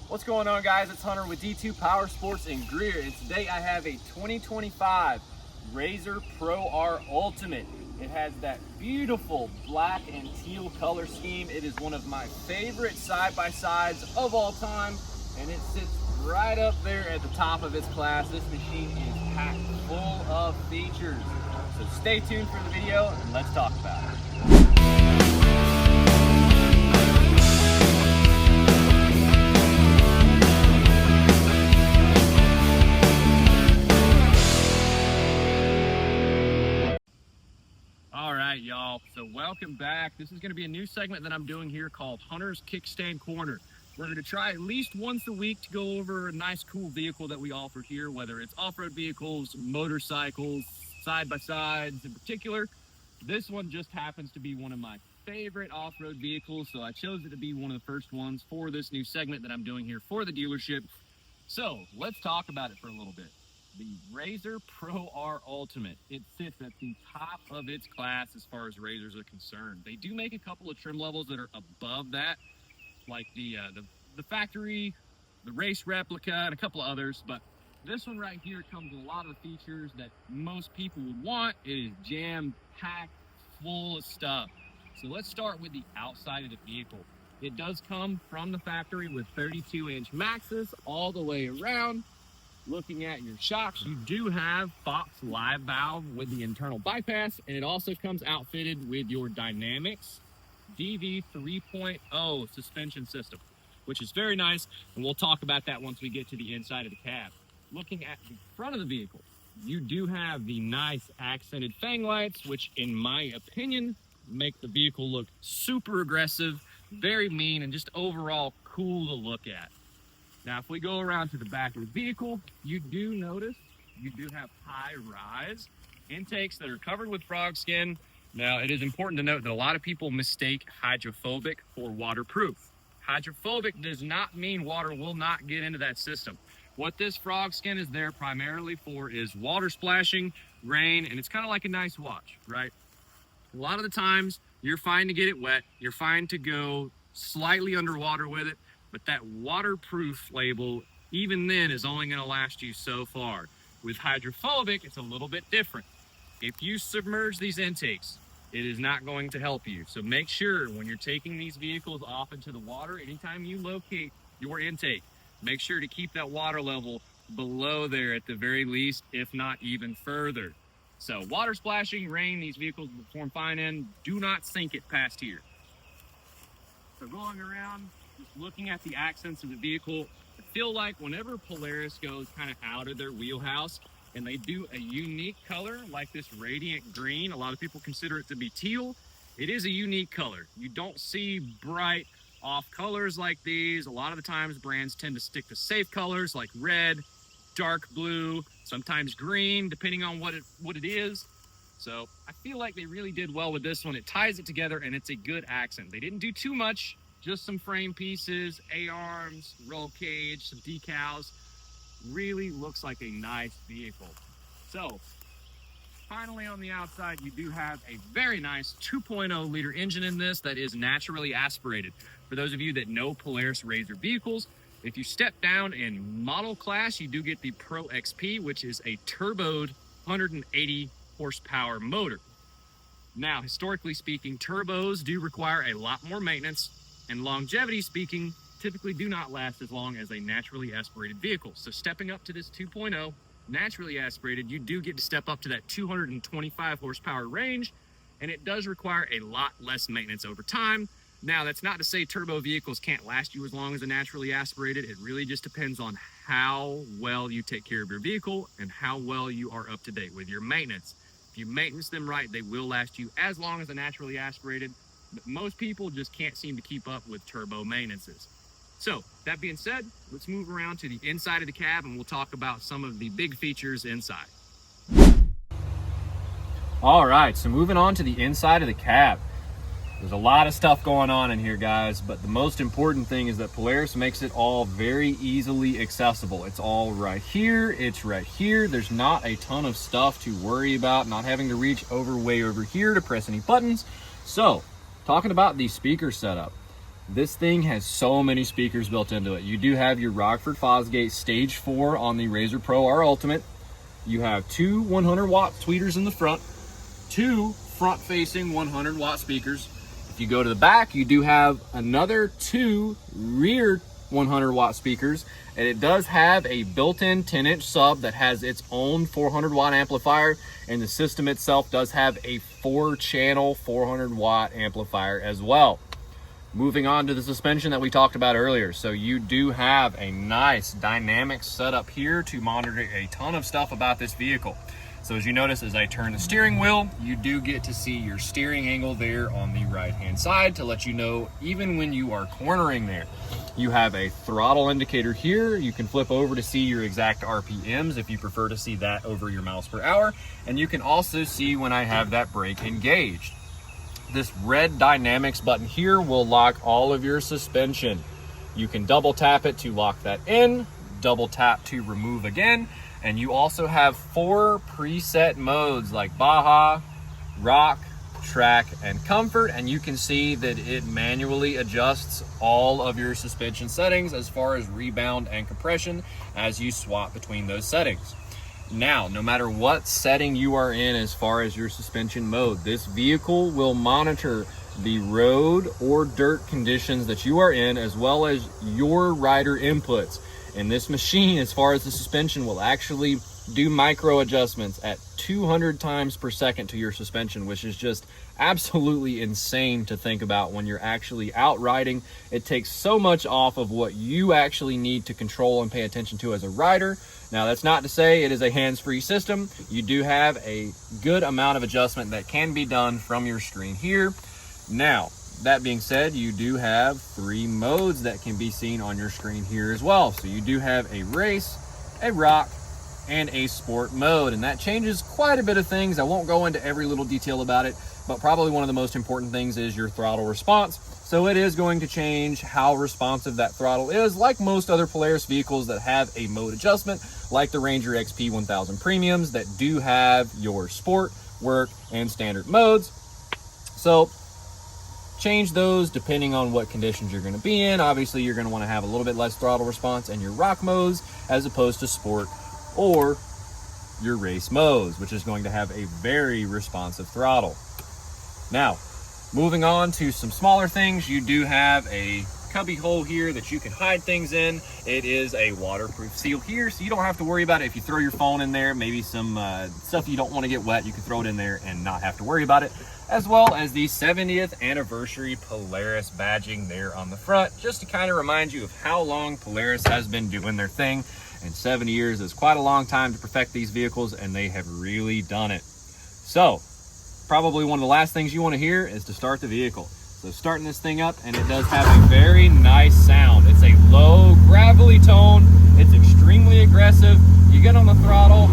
What's going on, guys? It's Hunter with D2 Power Sports in Greer, and today I have a 2025 RZR Pro R Ultimate. It has that beautiful black and teal color scheme. It is one of my favorite side-by-sides of all time, and it sits right up there at the top of its class. This machine is packed full of features. So stay tuned for the video and let's talk about it. All right, y'all, so welcome back. This is going to be a new segment that I'm doing here called Hunter's Kickstand Corner. We're going to try at least once a week to go over a nice, cool vehicle that we offer here, whether it's off-road vehicles, motorcycles, side-by-sides in particular. This one just happens to be one of my favorite off-road vehicles, so I chose it to be one of the first ones for this new segment that I'm doing here for the dealership. So let's talk about it for a little bit. The RZR Pro R Ultimate. It sits at the top of its class as far as RZRs are concerned. They do make a couple of trim levels that are above that, like the factory, the race replica, and a couple of others, but this one right here comes with a lot of the features that most people would want. It is jam-packed full of stuff. So let's start with the outside of the vehicle. It does come from the factory with 32-inch maxes all the way around. Looking at your shocks, you do have Fox Live Valve with the internal bypass, and it also comes outfitted with your Dynamics DV 3.0 suspension system, which is very nice, and we'll talk about that once we get to the inside of the cab. Looking at the front of the vehicle, you do have the nice accented fang lights, which in my opinion make the vehicle look super aggressive, very mean, and just overall cool to look at. Now, if we go around to the back of the vehicle, you do notice you do have high-rise intakes that are covered with frog skin. Now, it is important to note that a lot of people mistake hydrophobic for waterproof. Hydrophobic does not mean water will not get into that system. What this frog skin is there primarily for is water splashing, rain, and it's kind of like a nice watch, right? A lot of the times, you're fine to get it wet. You're fine to go slightly underwater with it. But that waterproof label, even then, is only going to last you so far. With hydrophobic, it's a little bit different. If you submerge these intakes, it is not going to help you. So make sure when you're taking these vehicles off into the water, anytime you locate your intake, make sure to keep that water level below there at the very least, if not even further. So water splashing, rain, these vehicles will perform fine in. Do not sink it past here. So going around, just looking at the accents of the vehicle, I feel like whenever Polaris goes kind of out of their wheelhouse and they do a unique color like this radiant green, a lot of people consider it to be teal. It is a unique color. You don't see bright off colors like these. A lot of the times brands tend to stick to safe colors like red, dark blue, sometimes green, depending on what it is. So I feel like they really did well with this one. It ties it together and it's a good accent. They didn't do too much. Just some frame pieces, A-arms, roll cage, some decals. Really looks like a nice vehicle. So, finally on the outside, you do have a very nice 2.0 liter engine in this that is naturally aspirated. For those of you that know Polaris RZR vehicles, if you step down in model class, you do get the Pro XP, which is a turboed 180 horsepower motor. Now, historically speaking, turbos do require a lot more maintenance, and longevity speaking, typically do not last as long as a naturally aspirated vehicle. So stepping up to this 2.0, naturally aspirated, you do get to step up to that 225 horsepower range, and it does require a lot less maintenance over time. Now, that's not to say turbo vehicles can't last you as long as a naturally aspirated. It really just depends on how well you take care of your vehicle and how well you are up to date with your maintenance. If you maintenance them right, they will last you as long as a naturally aspirated. But most people just can't seem to keep up with turbo maintenances. So that being said, let's move around to the inside of the cab and we'll talk about some of the big features inside. All right, so moving on to the inside of the cab. There's a lot of stuff going on in here, guys, but the most important thing is that Polaris makes it all very easily accessible. It's all right here, it's right here. There's not a ton of stuff to worry about, not having to reach way over here to press any buttons. So, talking about the speaker setup. This thing has so many speakers built into it. You do have your Rockford Fosgate Stage 4 on the RZR Pro R Ultimate. You have two 100-watt tweeters in the front, two front-facing 100-watt speakers. If you go to the back, you do have another two rear 100-watt speakers, and it does have a built-in 10-inch sub that has its own 400-watt amplifier, and the system itself does have a 4-channel 400-watt amplifier as well. Moving on to the suspension that we talked about earlier. So you do have a nice dynamic setup here to monitor a ton of stuff about this vehicle. So as you notice, as I turn the steering wheel, you do get to see your steering angle there on the right-hand side to let you know even when you are cornering there. You have a throttle indicator here. You can flip over to see your exact RPMs if you prefer to see that over your miles per hour. And you can also see when I have that brake engaged. This red dynamics button here will lock all of your suspension. You can double tap it to lock that in, double tap to remove again, and you also have 4 preset modes like Baja, Rock, Track, and Comfort, and you can see that it manually adjusts all of your suspension settings as far as rebound and compression as you swap between those settings. Now, no matter what setting you are in as far as your suspension mode, this vehicle will monitor the road or dirt conditions that you are in, as well as your rider inputs. And this machine, as far as the suspension, will actually do micro adjustments at 200 times per second to your suspension, which is just absolutely insane to think about when you're actually out riding. It takes so much off of what you actually need to control and pay attention to as a rider. Now, that's not to say it is a hands-free system. You do have a good amount of adjustment that can be done from your screen here. Now, that being said, you do have 3 modes that can be seen on your screen here as well. So you do have a race, a rock, and a sport mode, and that changes quite a bit of things. I won't go into every little detail about it, but probably one of the most important things is your throttle response. So it is going to change how responsive that throttle is, like most other Polaris vehicles that have a mode adjustment, like the Ranger XP 1000 Premiums that do have your sport, work, and standard modes. So change those depending on what conditions you're going to be in. Obviously, you're going to want to have a little bit less throttle response in your rock modes as opposed to sport or your race modes, which is going to have a very responsive throttle. Now, moving on to some smaller things, you do have a cubby hole here that you can hide things in. It is a waterproof seal here, so you don't have to worry about it. If you throw your phone in there, maybe some stuff you don't want to get wet, you can throw it in there and not have to worry about it. As well as the 70th anniversary Polaris badging there on the front, just to kind of remind you of how long Polaris has been doing their thing. And 70 years is quite a long time to perfect these vehicles, and they have really done it. So, probably one of the last things you want to hear is to start the vehicle. So starting this thing up, and it does have a very nice sound. It's a low, gravelly tone. It's extremely aggressive. You get on the throttle,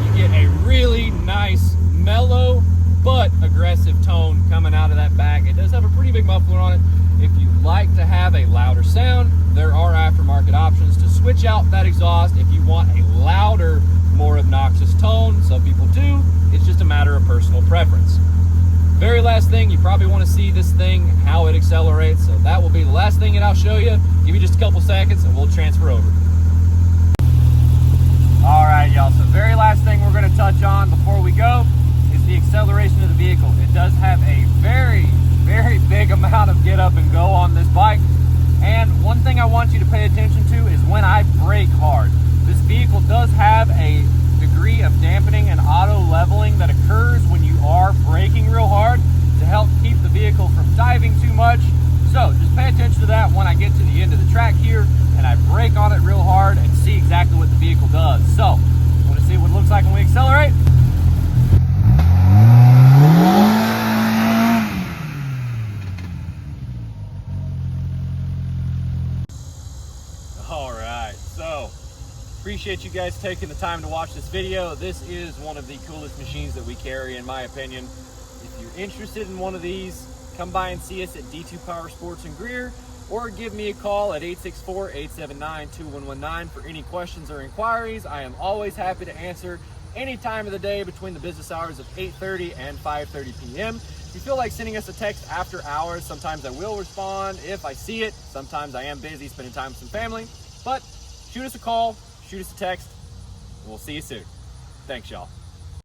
you get a really nice, mellow, but aggressive tone coming out of that back. It does have a pretty big muffler on it. If you like to have a louder sound, there are aftermarket options to switch out that exhaust if you want a louder, more obnoxious tone. Some people do. It's just a matter of personal preference. Very last thing, you probably want to see this thing, how it accelerates. So that will be the last thing that I'll show you. Give me just a couple seconds and we'll transfer over. All right, y'all. So very last thing we're going to touch on before we go is the acceleration of the vehicle. It does have a very big amount of get up and go on this bike. And one thing I want you to pay attention to is when I brake hard. This vehicle does have a degree of dampening and auto leveling that occurs when you are braking real hard to help keep the vehicle from diving too much. So just pay attention to that when I get to the end of the track here and I brake on it real hard and see exactly what the vehicle does. So, want to see what it looks like when we accelerate? Appreciate you guys taking the time to watch this video. This is one of the coolest machines that we carry, in my opinion. If you're interested in one of these, come by and see us at D2 Power Sports in Greer, or give me a call at 864-879-2119 for any questions or inquiries. I am always happy to answer any time of the day between the business hours of 8:30 and 5:30 p.m. If you feel like sending us a text after hours, sometimes I will respond if I see it. Sometimes I am busy spending time with some family. But shoot us a call, shoot us a text, and we'll see you soon. Thanks, y'all.